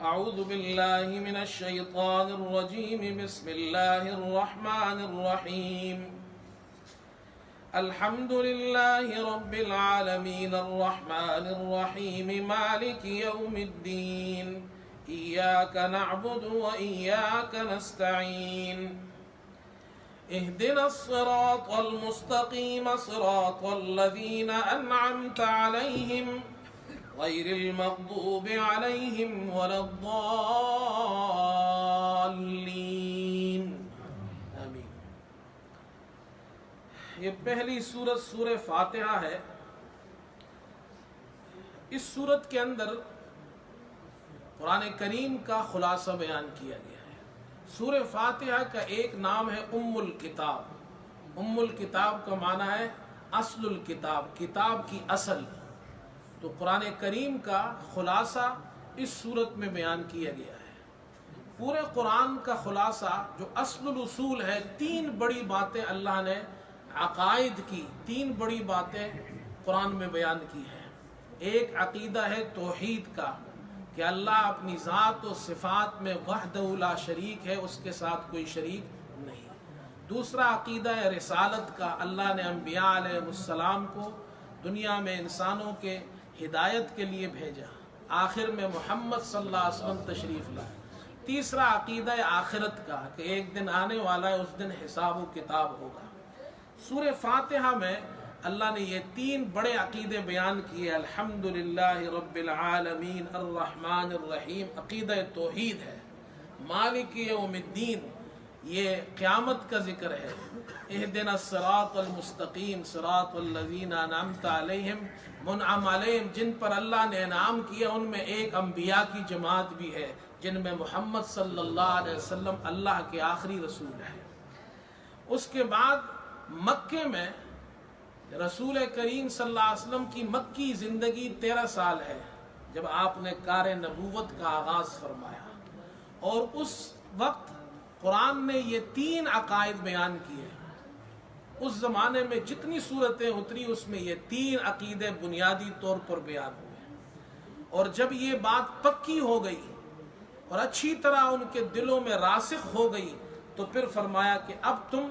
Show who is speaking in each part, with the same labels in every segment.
Speaker 1: أعوذ بالله من الشيطان الرجيم. بسم الله الرحمن الرحيم. الحمد لله رب العالمين الرحمن الرحيم مالك يوم الدين. إياك نعبد وإياك نستعين. اهدنا الصراط المستقيم صراط الذين أنعمت عليهم غير المغضوب عليهم ولا الضالين. آمین. یہ پہلی سورت سورہ فاتحہ ہے. اس سورت کے اندر قرآن کریم کا خلاصہ بیان کیا گیا ہے. سورہ فاتحہ کا ایک نام ہے ام الکتاب. ام الکتاب کا معنی ہے اصل الکتاب، کتاب کی اصل. تو قرآن کریم کا خلاصہ اس صورت میں بیان کیا گیا ہے. پورے قرآن کا خلاصہ جو اصل الاصول ہے، تین بڑی باتیں اللہ نے عقائد کی، تین بڑی باتیں قرآن میں بیان کی ہیں. ایک عقیدہ ہے توحید کا کہ اللہ اپنی ذات و صفات میں وحدہ لا شریک ہے، اس کے ساتھ کوئی شریک نہیں. دوسرا عقیدہ ہے رسالت کا، اللہ نے انبیاء علیہ السلام کو دنیا میں انسانوں کے ہدایت کے لیے بھیجا، آخر میں محمد صلی اللہ علیہ وسلم تشریف لائے. تیسرا عقیدہ ہے آخرت کا کہ ایک دن آنے والا ہے، اس دن حساب و کتاب ہوگا. سورہ فاتحہ میں اللہ نے یہ تین بڑے عقیدے بیان کیے. الحمدللہ رب العالمین الرحمن الرحیم عقیدہ توحید ہے. مالک یوم الدین یہ قیامت کا ذکر ہے. اہدنا الصراط المستقیم صراط الذین انعمت علیہم، منعم علیہم جن پر اللہ نے انعام کیا، ان میں ایک انبیاء کی جماعت بھی ہے جن میں محمد صلی اللہ علیہ وسلم اللہ کے آخری رسول ہیں. اس کے بعد مکے میں رسول کریم صلی اللہ علیہ وسلم کی مکی زندگی 13 سال ہے جب آپ نے کار نبوت کا آغاز فرمایا، اور اس وقت قرآن نے یہ تین عقائد بیان کیے. اس زمانے میں جتنی صورتیں اتری اس میں یہ تین عقیدے بنیادی طور پر بیان ہوئے. اور جب یہ بات پکی ہو گئی اور اچھی طرح ان کے دلوں میں راسخ ہو گئی تو پھر فرمایا کہ اب تم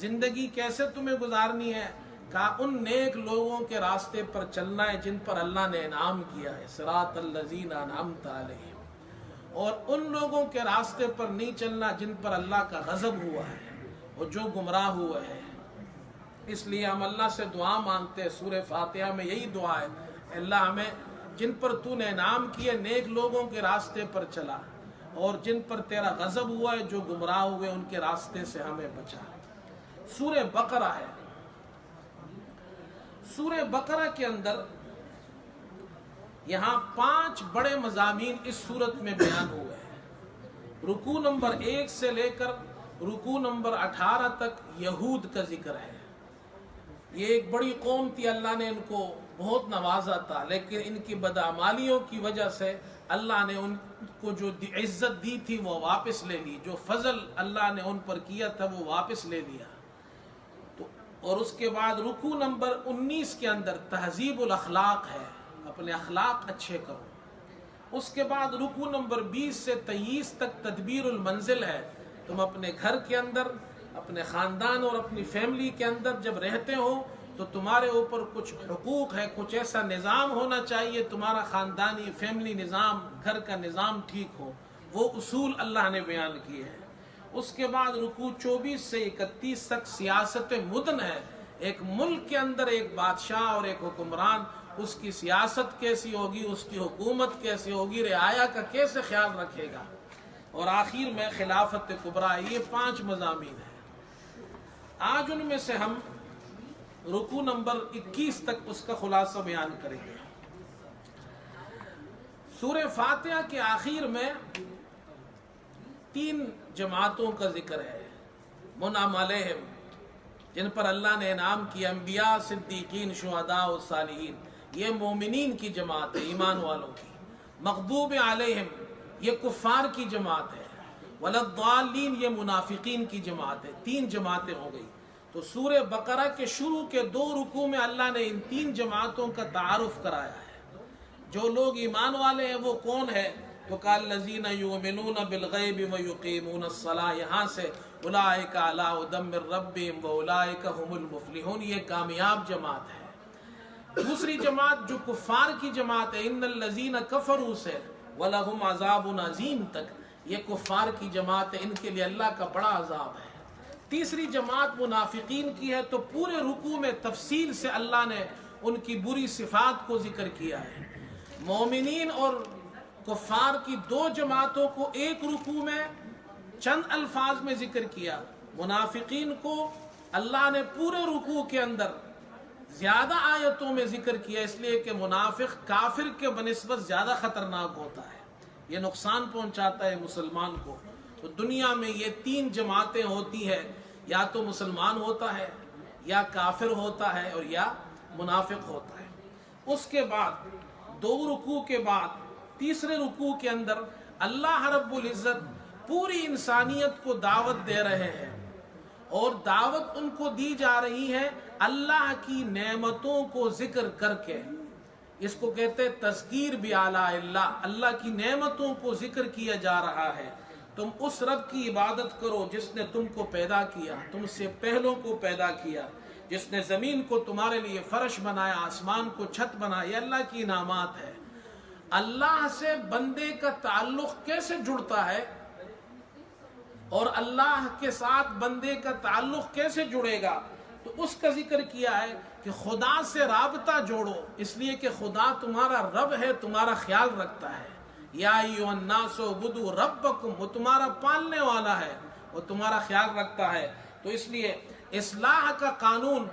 Speaker 1: زندگی کیسے تمہیں گزارنی ہے. کہا ان نیک لوگوں کے راستے پر چلنا ہے جن پر اللہ نے انعام کیا ہے، صراط الذین انعمت علیہم. اور ان لوگوں کے راستے پر نہیں چلنا جن پر اللہ کا غضب ہوا ہے اور جو گمراہ ہوئے ہیں. اس لیے ہم اللہ سے دعا مانگتے ہیں. سورہ فاتحہ میں یہی دعا ہے، اللہ ہمیں جن پر تو نے انعام کیے نیک لوگوں کے راستے پر چلا، اور جن پر تیرا غضب ہوا ہے جو گمراہ ہوئے ان کے راستے سے ہمیں بچا. سورہ بقرہ ہے. سورہ بقرہ کے اندر یہاں 5 بڑے مضامین اس سورت میں بیان ہوئے ہیں. رکوع نمبر 1 سے لے کر رکوع نمبر 18 تک یہود کا ذکر ہے. یہ ایک بڑی قوم تھی، اللہ نے ان کو بہت نوازا تھا، لیکن ان کی بدعمالیوں کی وجہ سے اللہ نے ان کو جو عزت دی تھی وہ واپس لے لی، جو فضل اللہ نے ان پر کیا تھا وہ واپس لے لیا. اور اس کے بعد رکوع نمبر 19 کے اندر تہذیب الاخلاق ہے، اپنے اخلاق اچھے کرو. اس کے بعد رکوع نمبر 20 سے 23 تک تدبیر المنزل ہے. تم اپنے گھر کے اندر، اپنے خاندان اور اپنی فیملی کے اندر جب رہتے ہو تو تمہارے اوپر کچھ حقوق ہے، کچھ ایسا نظام ہونا چاہیے تمہارا خاندانی فیملی نظام، گھر کا نظام ٹھیک ہو. وہ اصول اللہ نے بیان کیے ہیں. اس کے بعد رکوع 24 سے 31 تک سیاست مدن ہے. ایک ملک کے اندر ایک بادشاہ اور ایک حکمران، اس کی سیاست کیسی ہوگی، اس کی حکومت کیسی ہوگی، رعایا کا کیسے خیال رکھے گا. اور آخر میں خلافت کبریٰ. یہ 5 مضامین ہیں. آج ان میں سے ہم رکوع نمبر 21 تک اس کا خلاصہ بیان کریں گے. سورہ فاتحہ کے آخر میں 3 جماعتوں کا ذکر ہے. منعم علیہم جن پر اللہ نے انعام کیا، انبیاء، صدیقین، شہداء و صالحین، یہ مومنین کی جماعت ہے، ایمان والوں کی. مغضوب علیہم یہ کفار کی جماعت ہے. وللضالین یہ منافقین کی جماعت ہے. 3 جماعتیں ہو گئی. تو سورہ بقرہ کے شروع کے 2 رکوع میں اللہ نے ان 3 جماعتوں کا تعارف کرایا ہے. جو لوگ ایمان والے ہیں وہ کون ہے؟ تو قال الذین یؤمنون بالغیب ویقیمون الصلاۃ، یہاں سے اولئک علی ھدی من ربہم واولئک ھم المفلحون، یہ کامیاب جماعت ہے۔ دوسری جماعت جو کفار کی جماعت ہے، ان الذین کفروا سے وَلَهُمْ عَذَابٌ عَظِيمٌ تک، یہ کفار کی جماعت ہے، ان کے لیے اللہ کا بڑا عذاب ہے۔ تیسری جماعت منافقین کی ہے، تو پورے رکوع میں تفصیل سے اللہ نے ان کی بری صفات کو ذکر کیا ہے۔ مومنین اور کفار کی دو جماعتوں کو ایک رکوع میں چند الفاظ میں ذکر کیا، منافقین کو اللہ نے پورے رکوع کے اندر زیادہ آیتوں میں ذکر کیا، اس لیے کہ منافق کافر کے بنسبت زیادہ خطرناک ہوتا ہے، یہ نقصان پہنچاتا ہے مسلمان کو۔ تو دنیا میں یہ تین جماعتیں ہوتی ہیں، یا تو مسلمان ہوتا ہے، یا کافر ہوتا ہے، اور یا منافق ہوتا ہے۔ اس کے بعد دو رکوع کے بعد تیسرے رکوع کے اندر اللہ رب العزت پوری انسانیت کو دعوت دے رہے ہیں، اور دعوت ان کو دی جا رہی ہے اللہ کی نعمتوں کو ذکر کر کے۔ اس کو کہتے ہیں تذکیر بآلاء اللہ، اللہ کی نعمتوں کو ذکر کیا جا رہا ہے۔ تم اس رب کی عبادت کرو جس نے تم کو پیدا کیا، تم سے پہلوں کو پیدا کیا، جس نے زمین کو تمہارے لیے فرش بنایا، آسمان کو چھت بنایا، یہ اللہ کی انعامات ہے۔ اللہ سے بندے کا تعلق کیسے جڑتا ہے اور اللہ کے ساتھ بندے کا تعلق کیسے جڑے گا، تو اس کا ذکر کیا ہے کہ خدا سے رابطہ جوڑو، اس لیے کہ خدا تمہارا رب ہے، تمہارا خیال رکھتا ہے۔ یا ایھا الناس اعبدوا ربکم، وہ تمہارا پالنے والا ہے، وہ تمہارا خیال رکھتا ہے۔ تو اس لیے اصلاح کا قانون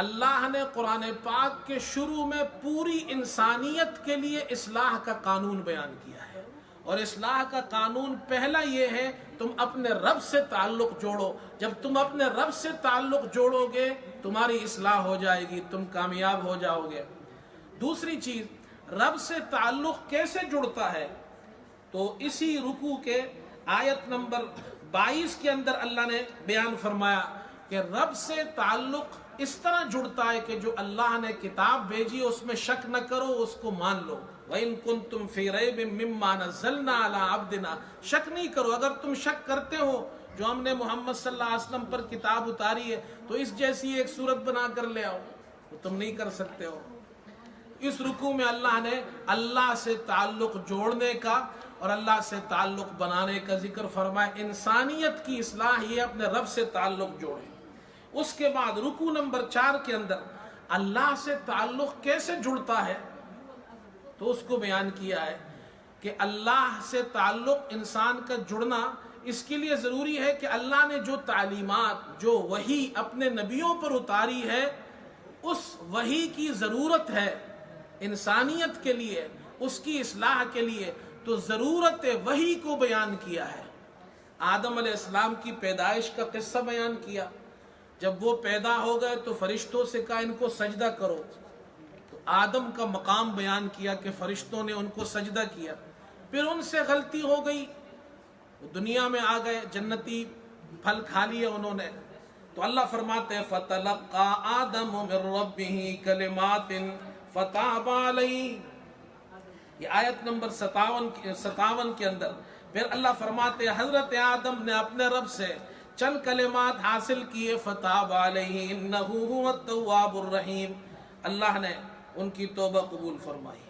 Speaker 1: اللہ نے قرآن پاک کے شروع میں پوری انسانیت کے لیے اصلاح کا قانون بیان کیا ہے، اور اصلاح کا قانون پہلا یہ ہے تم اپنے رب سے تعلق جوڑو۔ جب تم اپنے رب سے تعلق جوڑو گے تمہاری اصلاح ہو جائے گی، تم کامیاب ہو جاؤ گے۔ دوسری چیز، رب سے تعلق کیسے جڑتا ہے، تو اسی رکوع کے آیت نمبر 22 کے اندر اللہ نے بیان فرمایا کہ رب سے تعلق اس طرح جڑتا ہے کہ جو اللہ نے کتاب بھیجی اس میں شک نہ کرو، اس کو مان لو۔ وَإِن كُنتُمْ فِي رَيْبٍ مِّمَّا نَزَّلْنَا عَلَىٰ عَبْدِنَا، شک نہیں کرو۔ اگر تم شک کرتے ہو جو ہم نے محمد صلی اللہ علیہ وسلم پر کتاب اتاری ہے تو اس جیسی ایک صورت بنا کر لے آؤ، تو تم نہیں کر سکتے ہو۔ اس رکوع میں اللہ نے اللہ سے تعلق جوڑنے کا اور اللہ سے تعلق بنانے کا ذکر فرمایا۔ انسانیت کی اصلاح یہ اپنے رب سے تعلق جوڑے۔ اس کے بعد رکوع نمبر 4 کے اندر اللہ سے تعلق کیسے جڑتا ہے، تو اس کو بیان کیا ہے کہ اللہ سے تعلق انسان کا جڑنا اس کے لیے ضروری ہے کہ اللہ نے جو تعلیمات، جو وحی اپنے نبیوں پر اتاری ہے، اس وحی کی ضرورت ہے انسانیت کے لیے، اس کی اصلاح کے لیے، تو ضرورت وحی کو بیان کیا ہے۔ آدم علیہ السلام کی پیدائش کا قصہ بیان کیا۔ جب وہ پیدا ہو گئے تو فرشتوں سے کہا ان کو سجدہ کرو، تو آدم کا مقام بیان کیا کہ فرشتوں نے ان کو سجدہ کیا۔ پھر ان سے غلطی ہو گئی، وہ دنیا میں آ گئے، جنتی پھل کھا لیے انہوں نے، تو اللہ فرماتے ہیں فَتَلَقَّىٰ آدَمُ مِن رَبِّهِ كَلِمَاتٍ فَتَابَ عَلَيْهِ، یہ آیت نمبر 57 کے اندر پھر اللہ فرماتے ہیں حضرت آدم نے اپنے رب سے چند کلمات حاصل کیے، فتاب علیہ انہ هو التواب الرحیم، اللہ نے ان کی توبہ قبول فرمائی۔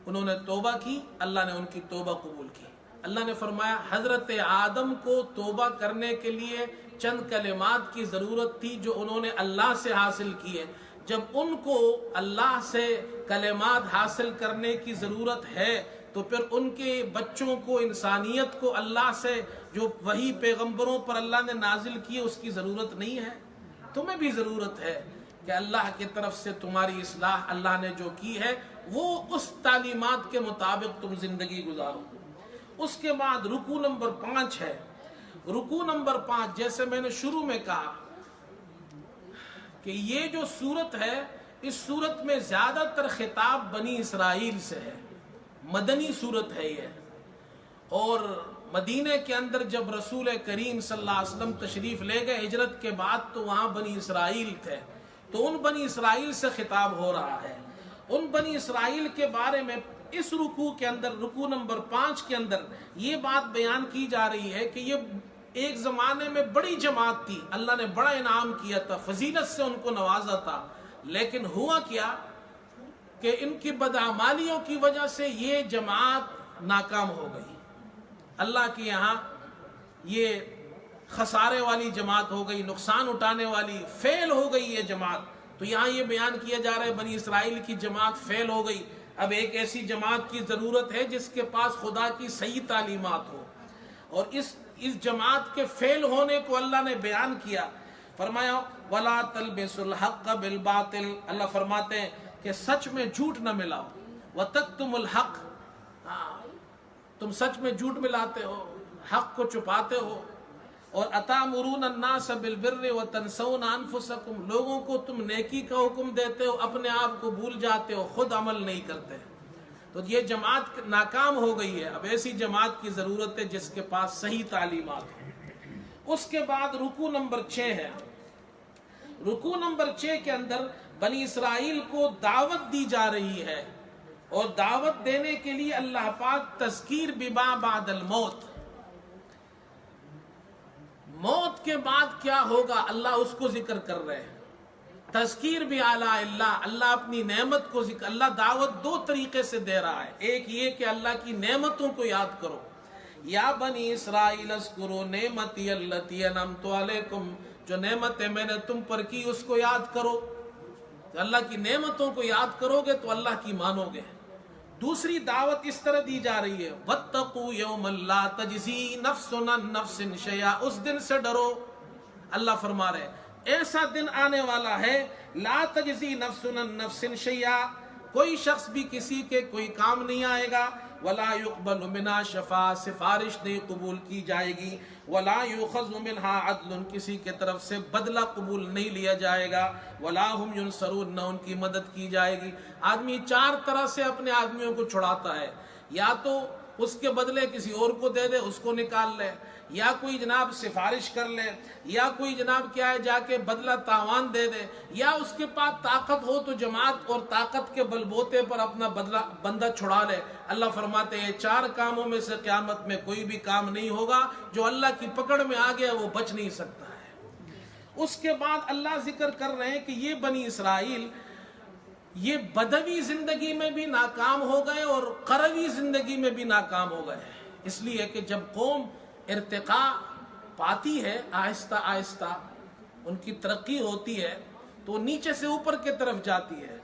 Speaker 1: انہوں نے توبہ کی، اللہ نے ان کی توبہ قبول کی۔ اللہ نے فرمایا حضرت آدم کو توبہ کرنے کے لیے چند کلمات کی ضرورت تھی جو انہوں نے اللہ سے حاصل کیے۔ جب ان کو اللہ سے کلمات حاصل کرنے کی ضرورت ہے تو پھر ان کے بچوں کو، انسانیت کو اللہ سے جو وہی پیغمبروں پر اللہ نے نازل کی اس کی ضرورت نہیں ہے؟ تمہیں بھی ضرورت ہے کہ اللہ کی طرف سے تمہاری اصلاح اللہ نے جو کی ہے وہ اس تعلیمات کے مطابق تم زندگی گزارو۔ اس کے بعد رکوع نمبر 5 ہے۔ رکوع نمبر 5 جیسے میں نے شروع میں کہا کہ یہ جو سورت ہے، اس سورت میں زیادہ تر خطاب بنی اسرائیل سے ہے، مدنی سورت ہے یہ۔ اور مدینہ کے اندر جب رسول کریم صلی اللہ علیہ وسلم تشریف لے گئے ہجرت کے بعد تو وہاں بنی اسرائیل تھے، تو ان بنی اسرائیل سے خطاب ہو رہا ہے۔ ان بنی اسرائیل کے بارے میں اس رکوع کے اندر، رکوع نمبر 5 کے اندر یہ بات بیان کی جا رہی ہے کہ یہ ایک زمانے میں بڑی جماعت تھی، اللہ نے بڑا انعام کیا تھا، فضیلت سے ان کو نوازا تھا، لیکن ہوا کیا کہ ان کی بدعمالیوں کی وجہ سے یہ جماعت ناکام ہو گئی، اللہ کے یہاں یہ خسارے والی جماعت ہو گئی، نقصان اٹھانے والی، فیل ہو گئی یہ جماعت۔ تو یہاں یہ بیان کیا جا رہا ہے بنی اسرائیل کی جماعت فیل ہو گئی، اب ایک ایسی جماعت کی ضرورت ہے جس کے پاس خدا کی صحیح تعلیمات ہو، اور اس جماعت کے فیل ہونے کو اللہ نے بیان کیا، فرمایا وَلَا تَلْبِسُوا الْحَقَّ بِالْبَاطِلِ، اللہ فرماتے ہیں کہ سچ میں جھوٹ نہ ملاؤ، وَتَكْتُمُوا الْحَقَّ، تم سچ میں جھوٹ ملاتے ہو، حق کو چھپاتے ہو، اور أَتَأْمُرُونَ النَّاسَ بِالْبِرِّ وَتَنْسَوْنَ أَنفُسَكُمْ، لوگوں کو تم نیکی کا حکم دیتے ہو، اپنے آپ کو بھول جاتے ہو، خود عمل نہیں کرتے۔ تو یہ جماعت ناکام ہو گئی ہے، اب ایسی جماعت کی ضرورت ہے جس کے پاس صحیح تعلیمات ہو۔ اس کے بعد رکوع نمبر 6 ہے، رکوع نمبر 6 کے اندر بنی اسرائیل کو دعوت دی جا رہی ہے، اور دعوت دینے کے لیے اللہ پاک تذکیر بما بعد الموت، موت کے بعد کیا ہوگا اللہ اس کو ذکر کر رہے ہیں، تذکیر بھی اعلیٰ اللہ، اللہ اپنی نعمت کو ذکر، اللہ دعوت دو طریقے سے دے رہا ہے، ایک یہ کہ اللہ کی نعمتوں کو یاد کرو، یا بنی اسرائیل اذکروا نعمتی التی انعمت علیکم، جو نعمتیں میں نے تم پر کی اس کو یاد کرو، تو اللہ کی نعمتوں کو یاد کرو گے تو اللہ کی مانو گے۔ دوسری دعوت اس طرح دی جا رہی ہے وَاتَّقُوا يَوْمًا لَا تَجْزِي نَفْسٌ عَن نَفْسٍ شَيْئًا، اس دن سے ڈرو، اللہ فرما رہے ایسا دن آنے والا ہے لا تجزی نفس عن نفس شیئا، کوئی شخص بھی کسی کے کوئی کام نہیں آئے گا، ولا يقبل منها شفاعہ، سفارش نہیں قبول کی جائے گی، ولا يؤخذ منها عدل، کسی کے طرف سے بدلہ قبول نہیں لیا جائے گا، ولا هم ينصرون، نہ ان کی مدد کی جائے گی۔ آدمی چار طرح سے اپنے آدمیوں کو چھڑاتا ہے، یا تو اس کے بدلے کسی اور کو دے دے، اس کو نکال لے، یا کوئی جناب سفارش کر لے، یا کوئی جناب کیا ہے جا کے بدلہ تاوان دے دے، یا اس کے پاس طاقت ہو تو جماعت اور طاقت کے بلبوتے پر اپنا بدلہ بندہ چھڑا لے۔ اللہ فرماتے ہیں چار کاموں میں سے قیامت میں کوئی بھی کام نہیں ہوگا، جو اللہ کی پکڑ میں آ گیا وہ بچ نہیں سکتا ہے۔ اس کے بعد اللہ ذکر کر رہے ہیں کہ یہ بنی اسرائیل یہ بدوی زندگی میں بھی ناکام ہو گئے اور قروی زندگی میں بھی ناکام ہو گئے، اس لیے کہ جب قوم ارتقاء پاتی ہے، آہستہ آہستہ ان کی ترقی ہوتی ہے تو نیچے سے اوپر کی طرف جاتی ہے۔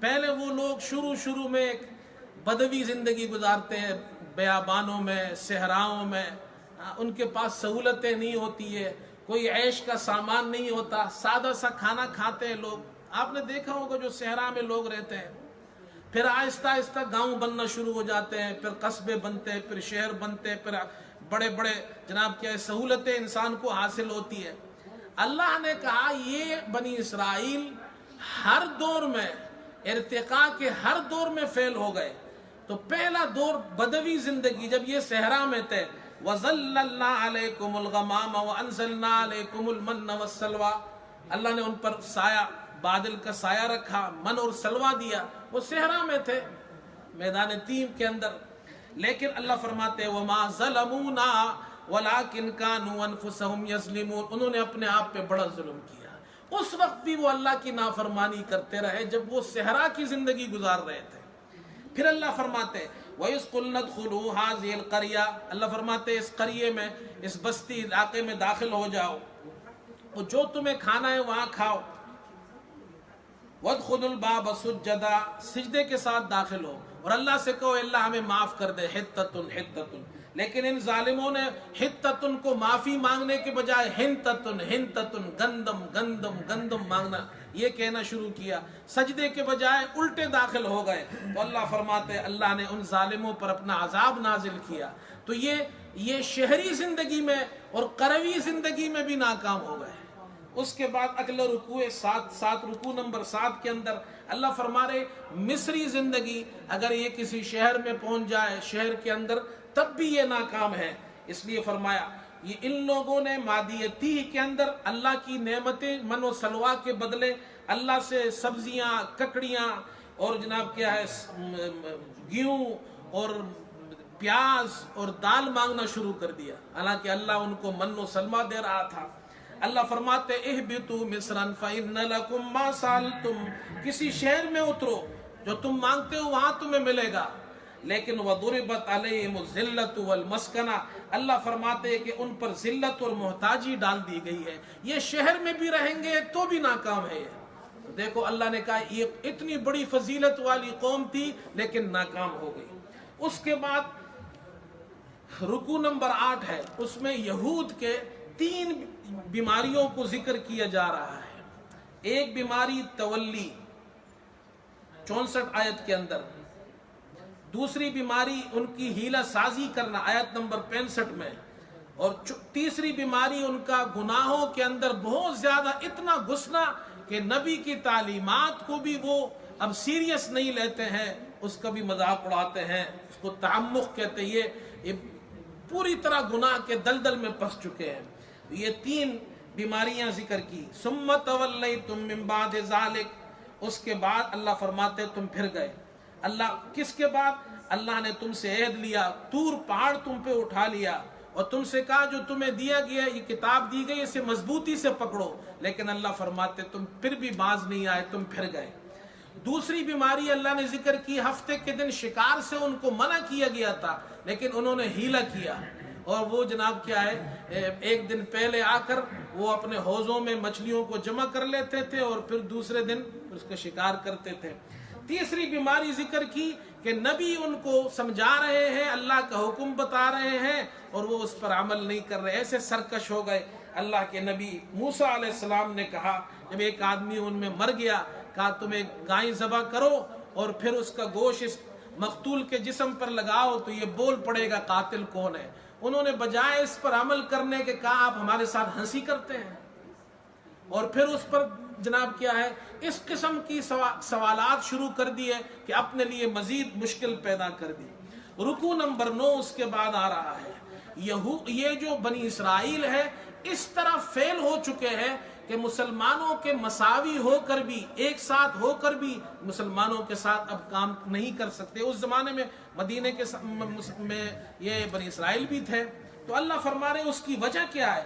Speaker 1: پہلے وہ لوگ شروع میں ایک بدوی زندگی گزارتے ہیں، بیابانوں میں، صحراؤں میں، ان کے پاس سہولتیں نہیں ہوتی ہے، کوئی عیش کا سامان نہیں ہوتا، سادہ سا کھانا کھاتے ہیں لوگ۔ آپ نے دیکھا ہوگا جو صحرا میں لوگ رہتے ہیں، پھر آہستہ آہستہ گاؤں بننا شروع ہو جاتے ہیں، پھر قصبے بنتے ہیں، پھر شہر بنتے ہیں، پھر بڑے بڑے جناب کیا سہولتیں انسان کو حاصل ہوتی ہے۔ اللہ نے کہا یہ بنی اسرائیل ہر دور میں، ارتقاء کے ہر دور میں فیل ہو گئے۔ تو پہلا دور بدوی زندگی، جب یہ صحرا میں تھے، وَظَلَّلْنَا عَلَيْكُمُ الْغَمَامَ وَأَنزَلْنَا عَلَيْكُمُ الْمَنَّ وَالسَّلْوَىٰ، اللہ نے ان پر سایہ، بادل کا سایہ رکھا، من اور سلوہ دیا، وہ صحرا میں تھے میدان تیم کے اندر۔ لیکن اللہ فرماتے ہیں وَمَا ظَلَمُونَا وَلَٰكِنْ كَانُوا أَنفُسَهُمْ يَظْلِمُونَ، انہوں نے اپنے آپ پہ بڑا ظلم کیا، اس وقت بھی وہ اللہ کی نافرمانی کرتے رہے جب وہ صحرا کی زندگی گزار رہے تھے۔ پھر اللہ فرماتے ہیں وَإِذْ قُلْنَا ادْخُلُوا هَٰذِهِ الْقَرْيَةَ، اللہ فرماتے ہیں اس قریے میں، اس بستی علاقے میں داخل ہو جاؤ، اور جو تمہیں کھانا ہے وہاں کھاؤ، وَادْخُلُوا الْبَابَ سُجَّدًا، سجدے کے ساتھ داخل ہو، اور اللہ سے کہو اللہ ہمیں معاف کر دے، حِطَّةٌ حِطَّةٌ۔ لیکن ان ظالموں نے حِطَّةٌ کو معافی مانگنے کے بجائے حِنْطَةٌ حِنْطَةٌ، گندم گندم گندم مانگنا، یہ کہنا شروع کیا، سجدے کے بجائے الٹے داخل ہو گئے۔ تو اللہ فرماتے ہیں اللہ نے ان ظالموں پر اپنا عذاب نازل کیا۔ تو یہ شہری زندگی میں اور قروی زندگی میں بھی ناکام ہو گئے۔ اس کے بعد اگلا رکوع رکوع نمبر 7 کے اندر اللہ فرما رہے مصری زندگی، اگر یہ کسی شہر میں پہنچ جائے، شہر کے اندر، تب بھی یہ ناکام ہے۔ اس لیے فرمایا یہ ان لوگوں نے مادیتی کے اندر اللہ کی نعمتیں من و سلوا کے بدلے اللہ سے سبزیاں، ککڑیاں اور جناب کیا ہے گیہوں اور پیاز اور دال مانگنا شروع کر دیا، حالانکہ اللہ ان کو من و سلمہ دے رہا تھا۔ اللہ فرماتے اہبطوا مصرا فإن لكم ما سألتم، کسی شہر میں اترو، جو تم مانگتے ہو وہاں تمہیں ملے گا، لیکن وضربت علیہم الذلۃ والمسکنہ، اللہ فرماتے ہیں کہ ان پر ذلت اور محتاجی ڈال دی گئی ہے، یہ شہر میں بھی رہیں گے تو بھی ناکام ہے۔ تو دیکھو اللہ نے کہا یہ اتنی بڑی فضیلت والی قوم تھی لیکن ناکام ہو گئی۔ اس کے بعد رکوع نمبر 8 ہے، اس میں یہود کے 3 بیماریوں کو ذکر کیا جا رہا ہے۔ ایک بیماری تولی 64 آیت کے اندر، دوسری بیماری ان کی ہیلہ سازی کرنا آیت نمبر 65 میں، اور تیسری بیماری ان کا گناہوں کے اندر بہت زیادہ اتنا گھسنا کہ نبی کی تعلیمات کو بھی وہ اب سیریس نہیں لیتے ہیں، اس کا بھی مذاق اڑاتے ہیں، اس کو تعمق کہتے ہیں، یہ پوری طرح گناہ کے دلدل میں پھنس چکے ہیں۔ یہ 3 بیماریاں ذکر کی۔ ثم تولیتم من بعد ذلک، اس کے بعد اللہ فرماتے تم پھر گئے۔ اللہ کس کے بعد؟ اللہ نے تم سے عہد لیا، طور پہاڑ تم پہ اٹھا لیا اور تم سے کہا جو تمہیں دیا گیا یہ کتاب دی گئی اسے مضبوطی سے پکڑو، لیکن اللہ فرماتے تم پھر بھی باز نہیں آئے، تم پھر گئے۔ دوسری بیماری اللہ نے ذکر کی، ہفتے کے دن شکار سے ان کو منع کیا گیا تھا لیکن انہوں نے ہیلہ کیا، اور وہ جناب کیا ہے ایک دن پہلے آ کر وہ اپنے حوضوں میں مچھلیوں کو جمع کر لیتے تھے اور پھر دوسرے دن اس کا شکار کرتے تھے۔ تیسری بیماری ذکر کی کہ نبی ان کو سمجھا رہے ہیں، اللہ کا حکم بتا رہے ہیں اور وہ اس پر عمل نہیں کر رہے، ایسے سرکش ہو گئے۔ اللہ کے نبی موسیٰ علیہ السلام نے کہا جب ایک آدمی ان میں مر گیا، کہا تم ایک گائے ذبح کرو اور پھر اس کا گوشت اس مقتول کے جسم پر لگاؤ تو یہ بول پڑے گا قاتل کون ہے۔ انہوں نے بجائے اس پر عمل کرنے کے کہا آپ ہمارے ساتھ ہنسی کرتے ہیں، اور پھر اس پر جناب کیا ہے اس قسم کی سوالات شروع کر دیے کہ اپنے لیے مزید مشکل پیدا کر دی۔ رکوع نمبر 9 اس کے بعد آ رہا ہے۔ یہ جو بنی اسرائیل ہے اس طرح فیل ہو چکے ہیں کہ مسلمانوں کے مساوی ہو کر بھی، ایک ساتھ ہو کر بھی مسلمانوں کے ساتھ اب کام نہیں کر سکتے۔ اس زمانے میں مدینہ کے میں یہ بنی اسرائیل بھی تھے، تو اللہ فرما رہے اس کی وجہ کیا ہے؟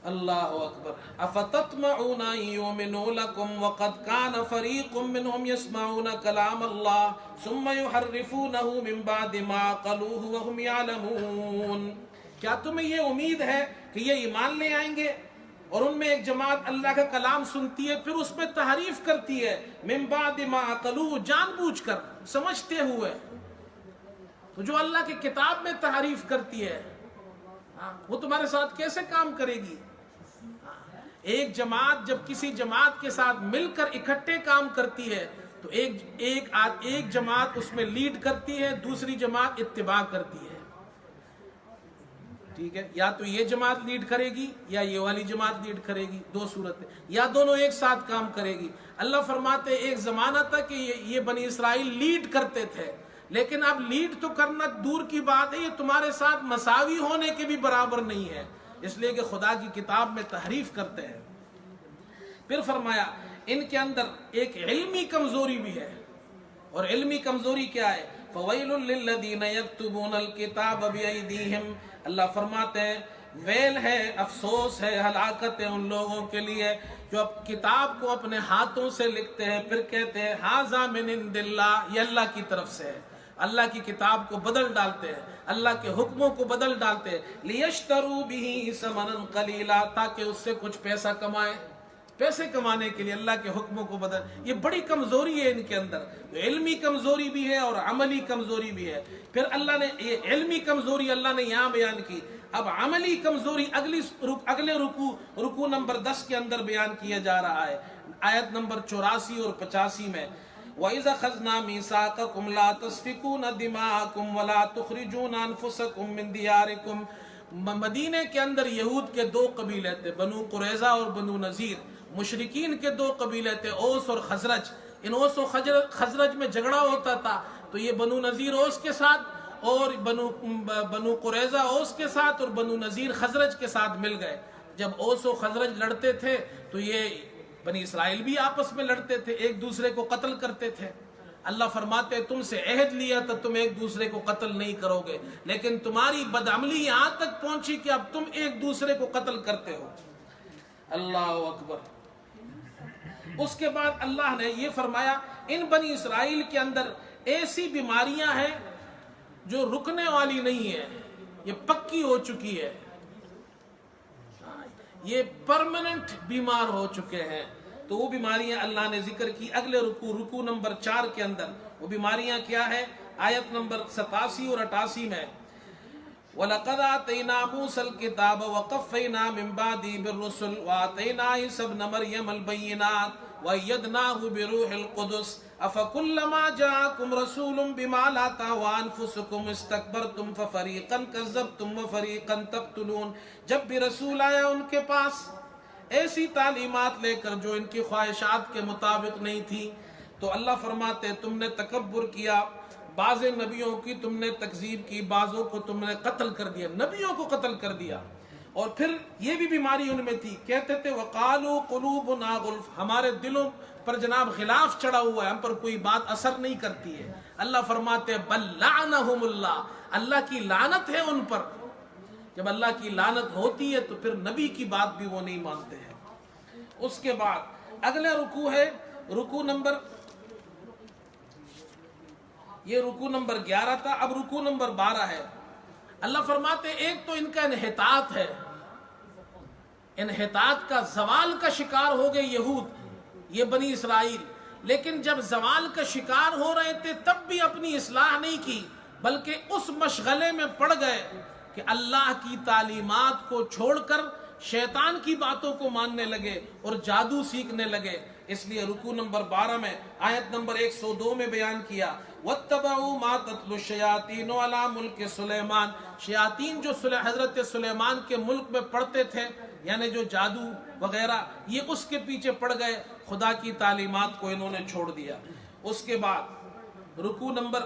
Speaker 1: اللہ اکبر۔ افتطمعون ان یؤمنوا لکم وقد کان فریق منهم یسمعون کلام اللہ ثم یحرفونہ من بعد ما قالوہ وهم یعلمون۔ کیا تمہیں یہ امید ہے کہ یہ ایمان لے آئیں گے اور ان میں ایک جماعت اللہ کا کلام سنتی ہے پھر اس میں تحریف کرتی ہے، من بعد ما قالوہ، جان بوجھ کر سمجھتے ہوئے؟ تو جو اللہ کی کتاب میں تحریف کرتی ہے وہ تمہارے ساتھ کیسے کام کرے گی؟ ایک جماعت جب کسی جماعت کے ساتھ مل کر اکٹھے کام کرتی ہے تو ایک جماعت اس میں لیڈ کرتی ہے، دوسری جماعت اتباع کرتی ہے، ٹھیک ہے؟ یا تو یہ جماعت لیڈ کرے گی یا یہ والی جماعت لیڈ کرے گی، دو صورت ہے، یا دونوں ایک ساتھ کام کرے گی۔ اللہ فرماتے ایک زمانہ تھا کہ یہ بنی اسرائیل لیڈ کرتے تھے، لیکن اب لیڈ تو کرنا دور کی بات ہے، یہ تمہارے ساتھ مساوی ہونے کے بھی برابر نہیں ہے، اس لیے کہ خدا کی کتاب میں تحریف کرتے ہیں۔ پھر فرمایا ان کے اندر ایک علمی کمزوری بھی ہے، اور علمی کمزوری کیا ہے؟ فَوَيْلٌ لِّلَّذِينَ يَكْتُبُونَ الْكِتَابَ بِأَيْدِيهِمْ، اللہ فرماتے ہیں ویل ہے، افسوس ہے، ہلاکت ہے ان لوگوں کے لیے جو اب کتاب کو اپنے ہاتھوں سے لکھتے ہیں پھر کہتے ہیں ھذا من عند اللہ، یہ اللہ کی طرف سے ہے، اللہ کی کتاب کو بدل ڈالتے ہیں، اللہ کے حکموں کو بدل ڈالتے ہیں، لیشتروا بہ ثمنا قلیلا، تاکہ اس سے کچھ پیسہ کمائیں، پیسے کمانے کے لیے اللہ کے حکموں کو بدل۔ یہ بڑی کمزوری ہے ان کے اندر، علمی کمزوری بھی ہے اور عملی کمزوری بھی ہے۔ پھر اللہ نے یہ علمی کمزوری اللہ نے یہاں بیان کی، اب عملی کمزوری اگلے رکوع نمبر 10 کے اندر بیان کیا جا رہا ہے، آیت نمبر 84 اور 85 میں۔ وَإِذَا خَذْنَا مِيثَاقَكُمْ لَا تَسْفِكُونَ دِمَاءَكُمْ وَلَا تُخْرِجُونَ أَنفُسَكُمْ مِنْ دِيَارِكُمْ۔ مدینے کے اندر یہود کے 2 قبیلے تھے، بنو قریظہ اور بنو نذیر۔ مشرکین کے 2 قبیلے تھے، اوس اور خزرج۔ ان اوس و خزرج میں جھگڑا ہوتا تھا تو یہ بنو نذیر اوس کے ساتھ اور بنو قریظہ اوس کے ساتھ اور بنو نذیر خزرج کے ساتھ مل گئے۔ جب اوس و خزرج لڑتے تھے تو یہ بنی اسرائیل بھی آپس میں لڑتے تھے، ایک دوسرے کو قتل کرتے تھے۔ اللہ فرماتے ہیں تم سے عہد لیا تو تم ایک دوسرے کو قتل نہیں کرو گے، لیکن تمہاری بدعملی یہاں تک پہنچی کہ اب تم ایک دوسرے کو قتل کرتے ہو۔ اللہ اکبر۔ اس کے بعد اللہ نے یہ فرمایا ان بنی اسرائیل کے اندر ایسی بیماریاں ہیں جو رکنے والی نہیں ہے، یہ پکی ہو چکی ہے، یہ پرماننٹ بیمار ہو چکے ہیں۔ تو وہ بیماریاں اللہ نے ذکر کی اگلے رکوع نمبر 4 کے اندر۔ وہ بیماریاں کیا ہے؟ آیت نمبر 87 اور 88 میں وَلَقَدْ آتَيْنَا مُوسَى الْكِتَابَ وَقَفَّيْنَا مِن بَعْدِهِ بِالرُّسُلِ وَآتَيْنَا عِيسَى ابْنَ مَرْيَمَ الْبَيِّنَاتِ وَأَيَّدْنَاهُ بِرُوحِ الْقُدُسِ أَفَكُلَّمَا جَاءَكُمْ رَسُولٌ بِمَا لَا تَهْوَىٰ أَنفُسُكُمُ اسْتَكْبَرْتُمْ فَفَرِيقًا كَذَّبْتُمْ وَفَرِيقًا تَقْتُلُونَ۔ جب بھی رسول آیا ان کے پاس ایسی تعلیمات لے کر جو ان کی خواہشات کے مطابق نہیں تھی، تو اللہ فرماتے تم نے تکبر کیا، بعض نبیوں کی تم نے تکذیب کی، بعضوں کو تم نے قتل کر دیا، نبیوں کو قتل کر دیا۔ اور پھر یہ بھی بیماری ان میں تھی، کہتے تھے وَقَالُوا قُلُوبُنَا غُلْفٌ، ہمارے دلوں پر جناب غلاف چڑھا ہوا ہے، ہم پر کوئی بات اثر نہیں کرتی ہے۔ اللہ فرماتے بل لعنہم اللہ، اللہ کی لعنت ہے ان پر۔ جب اللہ کی لعنت ہوتی ہے تو پھر نبی کی بات بھی وہ نہیں مانتے ہیں۔ اس کے بعد اگلے رکوع ہے رکوع نمبر، یہ رکوع نمبر 11 تھا، اب رکوع نمبر 12 ہے۔ اللہ فرماتے ایک تو ان کا انحطاط ہے، انحطاط کا، زوال کا شکار ہو گئے یہود، یہ بنی اسرائیل، لیکن جب زوال کا شکار ہو رہے تھے تب بھی اپنی اصلاح نہیں کی، بلکہ اس مشغلے میں پڑ گئے کہ اللہ کی تعلیمات کو چھوڑ کر شیطان کی باتوں کو ماننے لگے اور جادو سیکھنے لگے۔ اس لیے رکوع نمبر 12 میں آیت نمبر 102 میں بیان کیا وَاتَّبَعُوا مَا تَتْلُو الشَّيَاطِينُ عَلَىٰ مُلْكِ سُلَيْمَانَ، شیاطین جو حضرت سلیمان کے ملک میں پڑھتے تھے، یعنی جو جادو وغیرہ، یہ اس کے پیچھے پڑ گئے، خدا کی تعلیمات کو انہوں نے چھوڑ دیا۔ اس کے بعد رکوع نمبر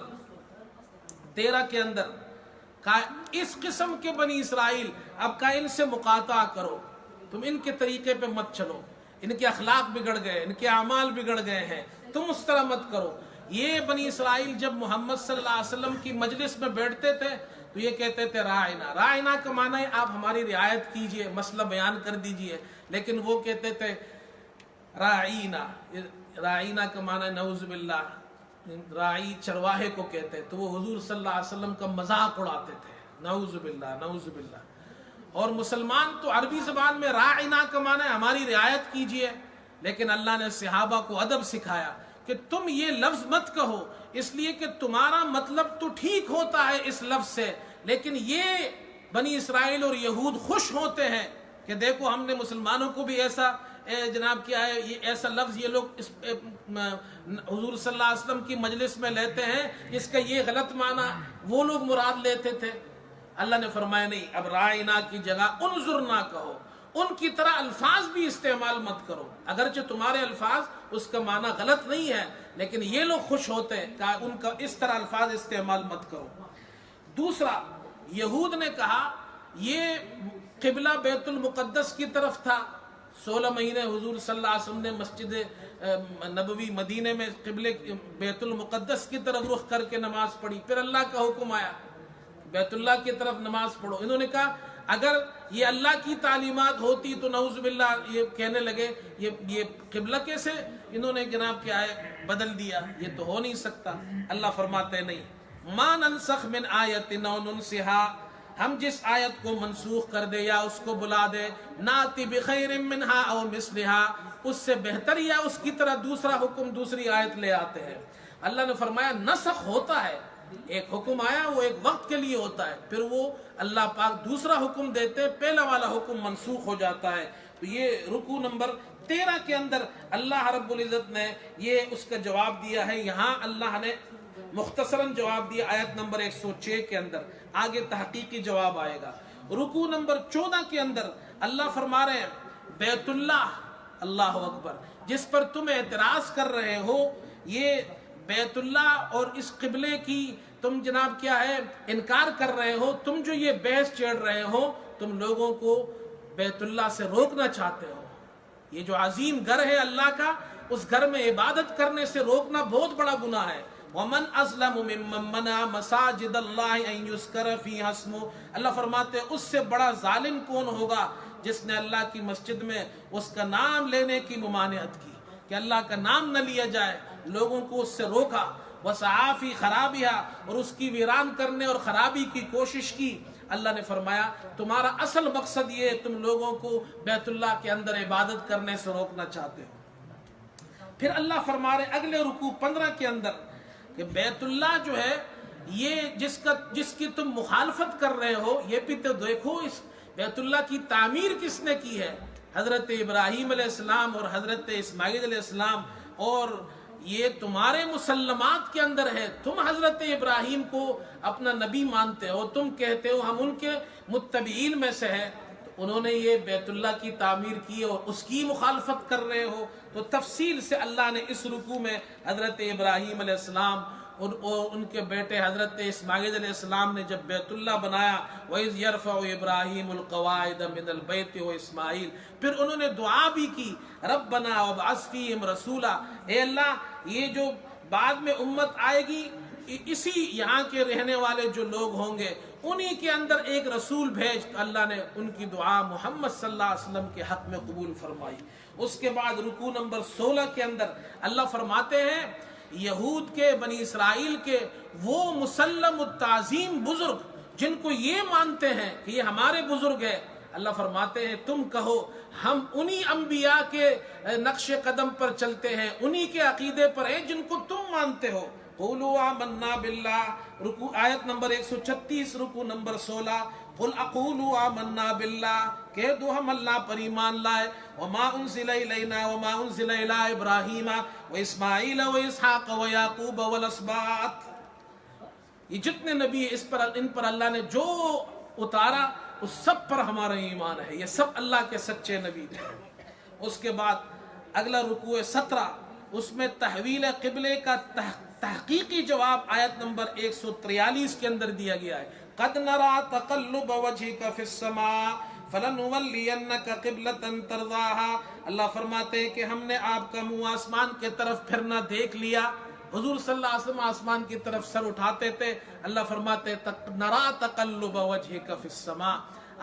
Speaker 1: 13 کے اندر اس قسم کے بنی اسرائیل اب کا ان سے مقاطعہ کرو، تم ان کے طریقے پہ مت چلو، ان کے اخلاق بگڑ گئے، ان کے اعمال بگڑ گئے ہیں، تم اس طرح مت کرو۔ یہ بنی اسرائیل جب محمد صلی اللہ علیہ وسلم کی مجلس میں بیٹھتے تھے تو یہ کہتے تھے راعنا، راعنا کا معنی ہے آپ ہماری رعایت کیجئے، مسئلہ بیان کر دیجئے، لیکن وہ کہتے تھے راعینا، راعینا کا معنی ہے نعوذ باللہ، راعی چرواہے کو کہتے، تو وہ حضور صلی اللہ علیہ وسلم کا مذاق اڑاتے تھے، نعوذ باللہ نعوذ باللہ۔ اور مسلمان تو عربی زبان میں راعنا کا معنی ہے ہماری رعایت کیجئے، لیکن اللہ نے صحابہ کو ادب سکھایا کہ تم یہ لفظ مت کہو، اس لیے کہ تمہارا مطلب تو ٹھیک ہوتا ہے اس لفظ سے، لیکن یہ بنی اسرائیل اور یہود خوش ہوتے ہیں کہ دیکھو ہم نے مسلمانوں کو بھی ایسا جناب کیا ہے، یہ ایسا لفظ یہ لوگ حضور صلی اللہ علیہ وسلم کی مجلس میں لیتے ہیں، اس کا یہ غلط معنی وہ لوگ مراد لیتے تھے۔ اللہ نے فرمایا نہیں، اب رائنا کی جگہ انظرنا کہو، ان کی طرح الفاظ بھی استعمال مت کرو، اگرچہ تمہارے الفاظ اس کا معنی غلط نہیں ہے، لیکن یہ لوگ خوش ہوتے ہیں کہ ان کا اس طرح الفاظ استعمال مت کرو۔ دوسرا، یہود نے کہا یہ قبلہ بیت المقدس کی طرف تھا، 16 مہینے حضور صلی اللہ علیہ وسلم نے مسجد نبوی مدینے میں قبلے بیت المقدس کی طرف رخ کر کے نماز پڑھی، پھر اللہ کا حکم آیا بیت اللہ کی طرف نماز پڑھو۔ انہوں نے کہا اگر یہ اللہ کی تعلیمات ہوتی تو نعوذ باللہ، یہ کہنے لگے یہ قبلہ کیسے انہوں نے جناب کیا ہے بدل دیا، یہ تو ہو نہیں سکتا۔ اللہ فرماتے نہیں، ما ننسخ من آیت او ننسها، ہم جس آیت کو منسوخ کر دے یا اس کو بلا دے، ناتی بخیر منہا او مثلہا، اس سے بہتر یا اس کی طرح دوسرا حکم دوسری آیت لے آتے ہیں۔ اللہ نے فرمایا نسخ ہوتا ہے، ایک حکم آیا وہ ایک وقت کے لیے ہوتا ہے، پھر وہ اللہ پاک دوسرا حکم دیتے، پہلا والا حکم منسوخ ہو جاتا ہے۔ تو یہ رکوع نمبر 13 کے اندر اللہ رب العزت نے یہ اس کا جواب دیا ہے۔ یہاں اللہ نے مختصراً جواب دیا آیت نمبر 106 کے اندر، آگے تحقیقی جواب آئے گا۔ رکوع نمبر 14 کے اندر اللہ فرما رہے ہیں بیت اللہ، اللہ اکبر، جس پر تم اعتراض کر رہے ہو، یہ بیت اللہ اور اس قبلے کی تم جناب کیا ہے انکار کر رہے ہو، تم جو یہ بحث چھیڑ رہے ہو، تم لوگوں کو بیت اللہ سے روکنا چاہتے ہو، یہ جو عظیم گھر ہے اللہ کا، اس گھر میں عبادت کرنے سے روکنا بہت بڑا گناہ ہے۔ وَمَنْ أَظْلَمُ مِمَّنْ مَنَعَ مَسَاجِدَ اللَّهِ أَنْ يُذْكَرَ فِيهَا اسْمُهُ، اللہ فرماتے ہیں اس سے بڑا ظالم کون ہوگا جس نے اللہ کی مسجد میں اس کا نام لینے کی ممانعت کی، کہ اللہ کا نام نہ لیا جائے، لوگوں کو اس سے روکا۔ وَسَعَىٰ فِي خَرَابِهَا، اور اس کی ویران کرنے اور خرابی کی کوشش کی۔ اللہ نے فرمایا تمہارا اصل مقصد یہ ہے، تم لوگوں کو بیت اللہ کے اندر عبادت کرنے سے روکنا چاہتے ہو۔ پھر اللہ فرما رہے اگلے رکوع 15 کے اندر کہ بیت اللہ جو ہے یہ جس کی تم مخالفت کر رہے ہو، یہ بھی تو دیکھو اس بیت اللہ کی تعمیر کس نے کی ہے، حضرت ابراہیم علیہ السلام اور حضرت اسماعیل علیہ السلام، اور یہ تمہارے مسلمات کے اندر ہے۔ تم حضرت ابراہیم کو اپنا نبی مانتے ہو، تم کہتے ہو ہم ان کے متبعین میں سے ہیں، تو انہوں نے یہ بیت اللہ کی تعمیر کی اور اس کی مخالفت کر رہے ہو۔ تو تفصیل سے اللہ نے اس رکوع میں حضرت ابراہیم علیہ السلام اور ان کے بیٹے حضرت اسماعیل علیہ السلام نے جب بیت اللہ بنایا، وَإِذْ يَرْفَعُ إِبْرَاهِيمُ الْقَوَاعِدَ مِنَ الْبَيْتِ وَإِسْمَاعِيلُ، پھر انہوں نے دعا بھی کی، رَبَّنَا وَابْعَثْ فِيهِمْ رَسُولًا، اے اللہ یہ جو بعد میں امت آئے گی، اسی یہاں کے رہنے والے جو لوگ ہوں گے انہی کے اندر ایک رسول بھیج۔ تو اللہ نے ان کی دعا محمد صلی اللہ علیہ وسلم کے حق میں قبول فرمائی۔ اس کے بعد رکوع نمبر 16 کے اندر اللہ فرماتے ہیں یہود کے، بنی اسرائیل کے وہ مسلم التعظیم بزرگ جن کو یہ مانتے ہیں کہ یہ ہمارے بزرگ ہیں، اللہ فرماتے ہیں تم کہو ہم انہی انبیاء کے نقش قدم پر چلتے ہیں، انہی کے عقیدے پر ہیں جن کو تم مانتے ہو۔ قولوا آمنا باللہ، رکوع آیت نمبر 136، رکوع نمبر 16، قل اقولوا آمنا باللہ، کہہ دو ہم اللہ پر ایمان لائے، وما انزل الینا وما انزل الی ابراہیم واسماعیل واسحاق ویعقوب والاسباط، یہ جتنے نبی ان پر اللہ نے جو اتارا اس سب پر ہمارا ایمان ہے، یہ سب اللہ کے سچے نبی تھے۔ اس کے بعد اگلا رکوع 17، اس میں تحویل قبلے کا تحقیقی جواب آیت نمبر 143 کے اندر دیا گیا ہے۔ قد نرى تقلب وجهك في السماء فلنولينك قبلة ترضاها، اللہ فرماتے ہیں کہ ہم نے آپ کا منہ آسمان کی طرف پھرنا دیکھ لیا۔ حضور صلی اللہ علیہ وسلم آسمان کی طرف سر اٹھاتے تھے، اللہ فرماتے نرى تقلب وجهك في السماء،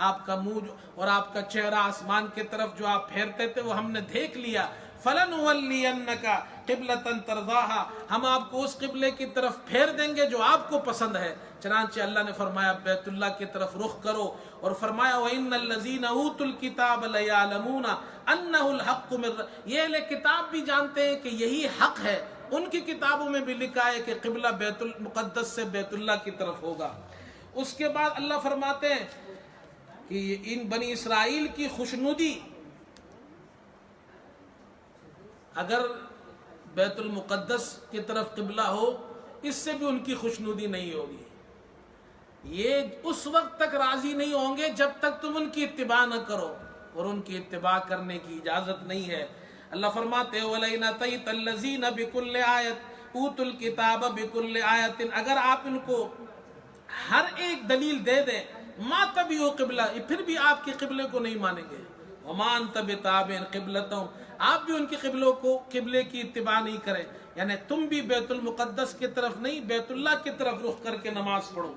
Speaker 1: آپ کا منہ اور آپ کا چہرہ آسمان کی طرف جو آپ پھیرتے تھے وہ ہم نے دیکھ لیا۔ فَلَنُوَلِّيَنَّكَ قِبْلَةً تَرْضَاهَا، ہم آپ کو اس قبلے کی طرف پھیر دیں گے جو آپ کو پسند ہے۔ چنانچہ اللہ نے فرمایا بیت اللہ کی طرف رخ کرو، اور فرمایا وَإِنَّ الَّذِينَ أُوتُوا الْكِتَابَ لَيَعْلَمُونَ أَنَّهُ الْحَقُّ مِنْ، یہ اہل کتاب بھی جانتے ہیں کہ یہی حق ہے، ان کی کتابوں میں بھی لکھا ہے کہ قبلہ بیت المقدس سے بیت اللہ کی طرف ہوگا۔ اس کے بعد اللہ فرماتے ہیں کہ ان بنی اسرائیل کی خوشنودی، اگر بیت المقدس کی طرف قبلہ ہو اس سے بھی ان کی خوشنودی نہیں ہوگی، یہ اس وقت تک راضی نہیں ہوں گے جب تک تم ان کی اتباع نہ کرو، اور ان کی اتباع کرنے کی اجازت نہیں ہے۔ اللہ فرماتے ہیں وَلَئِنْ أَتَيْتَ الَّذِينَ بِكُلِّ آیَةٍ أُوتُوا الْكِتَابَ بِكُلِّ آیَةٍ، اگر آپ ان کو ہر ایک دلیل دے دیں، مَا تَبِعُوا قِبْلَةَ، پھر بھی آپ کے قبلے کو نہیں مانیں گے، وَمَا أَنْتَ بِتَابِعٍ قِبْلَتَهُمْ، آپ بھی ان کے قبلے کی اتباع نہیں کریں، یعنی تم بھی بیت المقدس کی طرف نہیں بیت اللہ کی طرف رخ کر کے نماز پڑھو،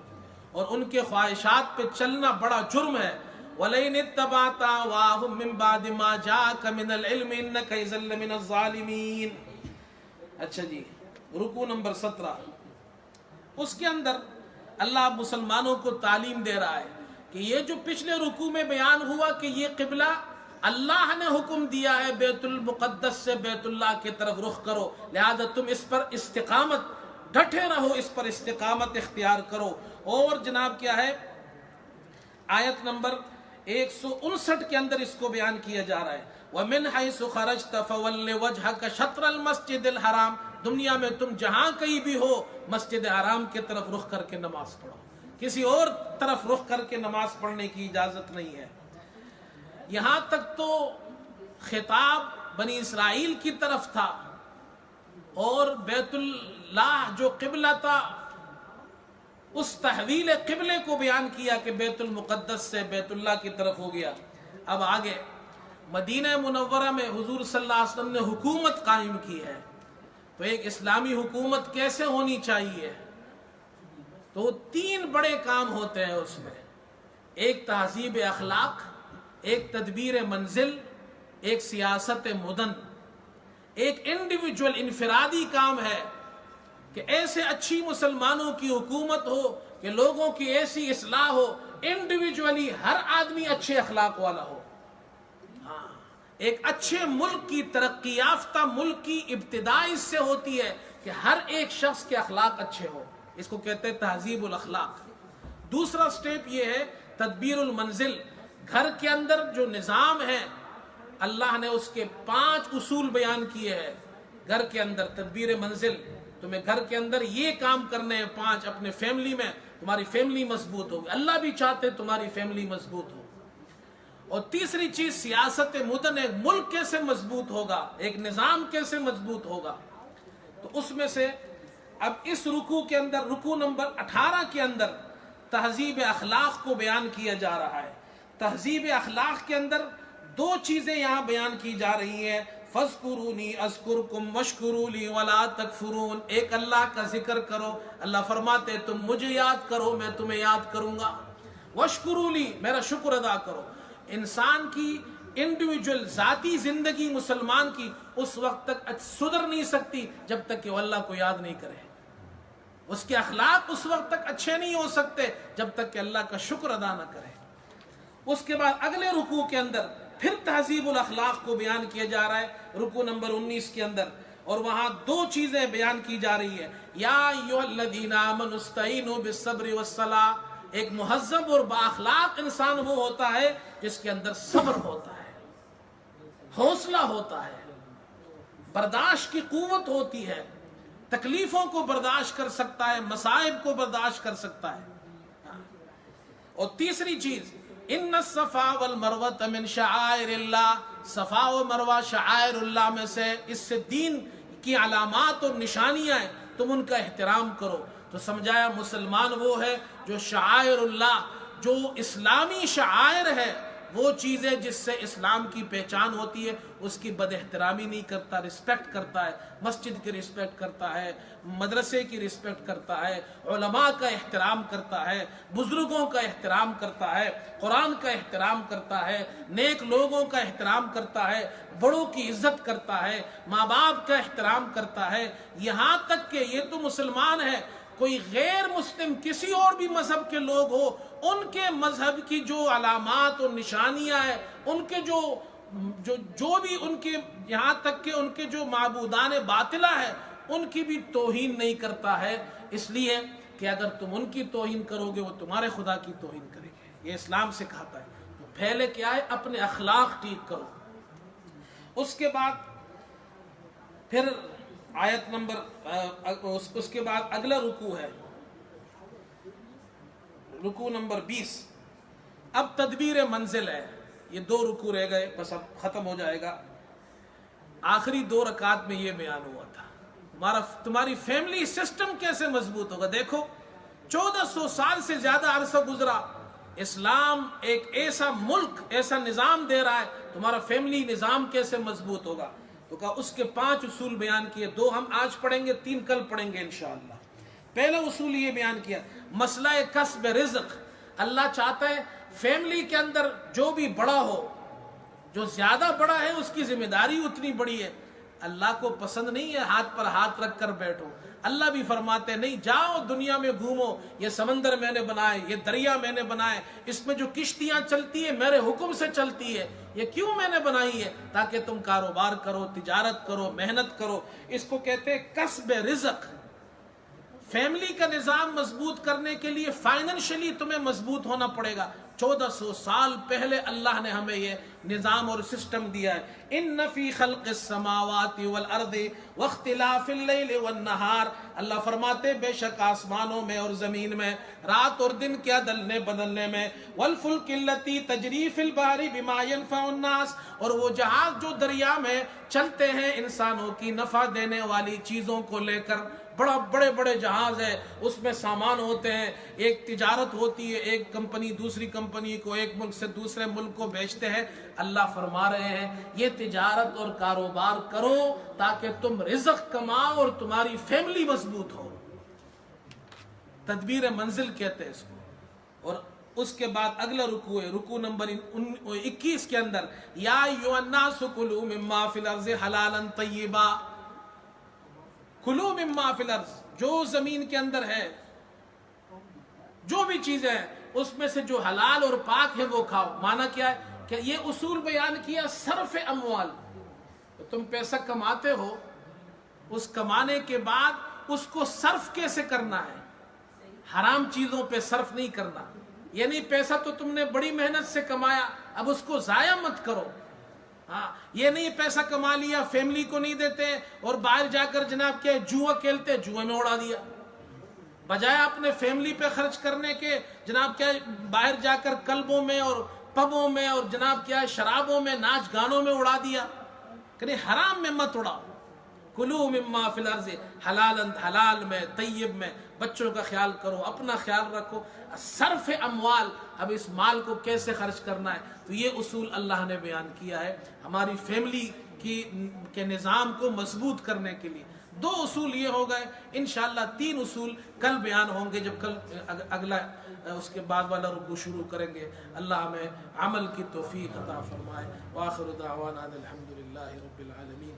Speaker 1: اور ان کے خواہشات پہ چلنا بڑا جرم ہے۔ وَلَئِنِ اتَّبَعْتَ أَهْوَاءَهُمْ مِنْ بَعْدِ مَا جَاءَكَ مِنَ الْعِلْمِ إِنَّكَ إِذًا لَّمِنَ الظَّالِمِينَ۔ اچھا جی، رکوع نمبر 17، اس کے اندر اللہ مسلمانوں کو تعلیم دے رہا ہے کہ یہ جو پچھلے رکوع میں بیان ہوا کہ یہ قبلہ اللہ نے حکم دیا ہے بیت المقدس سے بیت اللہ کی طرف رخ کرو، لہذا تم اس پر استقامت ڈٹے رہو، اس پر استقامت اختیار کرو۔ اور جناب کیا ہے آیت نمبر 159 کے اندر اس کو بیان کیا جا رہا ہے وَمِنْ حَيْثُ خَرَجْتَ فَوَلِّ وَجْهَكَ شَطْرَ الْمَسْجِدِ الْحَرَامِ، دنیا میں تم جہاں کہیں بھی ہو مسجد حرام کی طرف رخ کر کے نماز پڑھو، کسی اور طرف رخ کر کے نماز پڑھنے کی اجازت نہیں ہے۔ یہاں تک تو خطاب بنی اسرائیل کی طرف تھا، اور بیت اللہ جو قبلہ تھا اس تحویل قبلے کو بیان کیا کہ بیت المقدس سے بیت اللہ کی طرف ہو گیا۔ اب آگے مدینہ منورہ میں حضور صلی اللہ علیہ وسلم نے حکومت قائم کی ہے، تو ایک اسلامی حکومت کیسے ہونی چاہیے؟ تو 3 بڑے کام ہوتے ہیں اس میں، ایک تہذیب اخلاق، ایک تدبیر منزل، ایک سیاست مدن۔ ایک انڈیویجول انفرادی کام ہے کہ ایسے اچھی مسلمانوں کی حکومت ہو کہ لوگوں کی ایسی اصلاح ہو، انڈیویجولی ہر آدمی اچھے اخلاق والا ہو۔ ایک اچھے ملک کی، ترقی یافتہ ملک کی ابتدا اس سے ہوتی ہے کہ ہر ایک شخص کے اخلاق اچھے ہو، اس کو کہتے ہیں تہذیب الاخلاق۔ دوسرا سٹیپ یہ ہے تدبیر المنزل، گھر کے اندر جو نظام ہے اللہ نے اس کے 5 اصول بیان کیے ہیں۔ گھر کے اندر تدبیر منزل، تمہیں گھر کے اندر یہ کام کرنے ہیں 5 اپنے فیملی میں، تمہاری فیملی مضبوط ہوگی، اللہ بھی چاہتے تمہاری فیملی مضبوط ہو۔ اور تیسری چیز سیاست مدن، ایک ملک کیسے مضبوط ہوگا، ایک نظام کیسے مضبوط ہوگا۔ تو اس میں سے اب اس رکوع کے اندر، رکوع نمبر 18 کے اندر تہذیب اخلاق کو بیان کیا جا رہا ہے۔ تہذیب اخلاق کے اندر 2 چیزیں یہاں بیان کی جا رہی ہیں، فَاذْكُرُونِي أَذْكُرْكُمْ وَاشْكُرُوا لِي وَلَا تَكْفُرُونَ۔ ایک اللہ کا ذکر کرو، اللہ فرماتے تم مجھے یاد کرو میں تمہیں یاد کروں گا، وَاشْكُرُوا لِي، میرا شکر ادا کرو۔ انسان کی انڈیویجول ذاتی زندگی مسلمان کی اس وقت تک سدھر نہیں سکتی جب تک کہ وہ اللہ کو یاد نہیں کرے، اس کے اخلاق اس وقت تک اچھے نہیں ہو سکتے جب تک کہ اللہ کا شکر ادا نہ کرے۔ اس کے بعد اگلے رکوع کے اندر پھر تہذیب الاخلاق کو بیان کیا جا رہا ہے، رکوع نمبر 19 کے اندر، اور وہاں 2 چیزیں بیان کی جا رہی ہے، یا ایھا الذین آمنوا استعینوا بالصبر والصلاۃ۔ ایک مہذب اور بااخلاق انسان وہ ہوتا ہے جس کے اندر صبر ہوتا ہے، حوصلہ ہوتا ہے، برداشت کی قوت ہوتی ہے، تکلیفوں کو برداشت کر سکتا ہے، مصائب کو برداشت کر سکتا ہے۔ اور تیسری چیز، ان الصفا والمروہ من شعائر اللہ، صفا و مروہ شعائر اللہ میں سے، اس سے دین کی علامات اور نشانیاں ہیں، تم ان کا احترام کرو۔ تو سمجھایا مسلمان وہ ہے جو شعائر اللہ، جو اسلامی شعائر ہے، وہ چیزیں جس سے اسلام کی پہچان ہوتی ہے اس کی بد احترامی نہیں کرتا، رسپیکٹ کرتا ہے، مسجد کی رسپیکٹ کرتا ہے، مدرسے کی رسپیکٹ کرتا ہے، علماء کا احترام کرتا ہے، بزرگوں کا احترام کرتا ہے، قرآن کا احترام کرتا ہے، نیک لوگوں کا احترام کرتا ہے، بڑوں کی عزت کرتا ہے، ماں باپ کا احترام کرتا ہے۔ یہاں تک کہ یہ تو مسلمان ہے، کوئی غیر مسلم کسی اور بھی مذہب کے لوگ ہو، ان کے مذہب کی جو علامات اور نشانیاں ہیں، ان کے جو بھی ان کے، یہاں تک کہ ان کے جو معبودان باطلہ ہے ان کی بھی توہین نہیں کرتا ہے، اس لیے کہ اگر تم ان کی توہین کرو گے وہ تمہارے خدا کی توہین کریں گے، یہ اسلام سکھاتا ہے۔ تو پہلے کیا ہے، اپنے اخلاق ٹھیک کرو۔ اس کے بعد پھر آیت نمبر اس کے بعد اگلا رکوع ہے، رکوع نمبر 20۔ اب تدبیر منزل ہے، یہ 2 رکوع رہ گئے، بس اب ختم ہو جائے گا۔ آخری 2 رکعات میں یہ بیان ہوا تھا تمہاری فیملی سسٹم کیسے مضبوط ہوگا۔ دیکھو 1400 سال سے زیادہ عرصہ گزرا، اسلام ایک ایسا ملک، ایسا نظام دے رہا ہے، تمہارا فیملی نظام کیسے مضبوط ہوگا۔ تو کہا اس کے 5 اصول بیان کیے، 2 ہم آج پڑھیں گے، 3 کل پڑھیں گے انشاءاللہ۔ پہلا اصول یہ بیان کیا، مسئلہ کسب رزق۔ اللہ چاہتا ہے فیملی کے اندر جو بھی بڑا ہو، جو زیادہ بڑا ہے اس کی ذمہ داری اتنی بڑی ہے۔ اللہ کو پسند نہیں ہے ہاتھ پر ہاتھ رکھ کر بیٹھو، اللہ بھی فرماتے نہیں، جاؤ دنیا میں گھومو، یہ سمندر میں نے بنائے، یہ دریا میں نے بنائے، اس میں جو کشتیاں چلتی ہیں میرے حکم سے چلتی ہے، یہ کیوں میں نے بنائی ہے؟ تاکہ تم کاروبار کرو، تجارت کرو، محنت کرو۔ اس کو کہتے ہیں کسب رزق۔ فیملی کا نظام مضبوط کرنے کے لیے فائننشلی تمہیں مضبوط ہونا پڑے گا۔ 1400 سال پہلے اللہ نے ہمیں یہ نظام اور سسٹم دیا ہے۔ ان فی خلق السماوات والارض واختلاف اللیل والنہار، اللہ فرماتے بے شک آسمانوں میں اور زمین میں، رات اور دن کے عدلنے بدلنے میں، والفلک التی تجری فی البحر بما ینفع الناس، اور وہ جہاز جو دریا میں چلتے ہیں انسانوں کی نفع دینے والی چیزوں کو لے کر، بڑا بڑے بڑے جہاز ہے، اس میں سامان ہوتے ہیں، ایک تجارت ہوتی ہے، ایک کمپنی دوسری کمپنی کو، ایک ملک سے دوسرے ملک کو بیچتے ہیں۔ اللہ فرما رہے ہیں یہ تجارت اور کاروبار کرو تاکہ تم رزق کماؤ اور تمہاری فیملی مضبوط ہو۔ تدبیر منزل کہتے ہیں اس کو۔ اور اس کے بعد اگلا رکوع ہے، رکوع نمبر 21 کے اندر، یا ایھا الناس کلوا مما فی الارض حلالا طیبا، کلوا مما فی الارض، جو زمین کے اندر ہے جو بھی چیزیں ہیں اس میں سے جو حلال اور پاک ہے وہ کھاؤ۔ معنی کیا ہے کہ یہ اصول بیان کیا صرف اموال، تم پیسہ کماتے ہو، اس کمانے کے بعد اس کو صرف کیسے کرنا ہے، حرام چیزوں پہ صرف نہیں کرنا، یعنی پیسہ تو تم نے بڑی محنت سے کمایا، اب اس کو ضائع مت کرو۔ ہاں، یہ نہیں پیسہ کما لیا فیملی کو نہیں دیتے اور باہر جا کر جناب کیا جوا کھیلتے، جوئے میں اڑا دیا، بجائے اپنے فیملی پہ خرچ کرنے کے جناب کیا باہر جا کر کلبوں میں اور پبوں میں اور جناب کیا شرابوں میں ناچ گانوں میں اڑا دیا، کہ حرام میں مت اڑاؤ۔ کلوا مما فی الارض حلالا، حلال میں، طیب میں، بچوں کا خیال کرو، اپنا خیال رکھو۔ صرف اموال، اب اس مال کو کیسے خرچ کرنا ہے، تو یہ اصول اللہ نے بیان کیا ہے ہماری فیملی کے نظام کو مضبوط کرنے کے لیے۔ 2 اصول یہ ہو گئے، انشاءاللہ 3 اصول کل بیان ہوں گے، جب کل اگلا اس کے بعد والا رکوع شروع کریں گے۔ اللہ ہمیں عمل کی توفیق عطا فرمائے۔ وآخر دعوانا الحمدللہ رب العالمین۔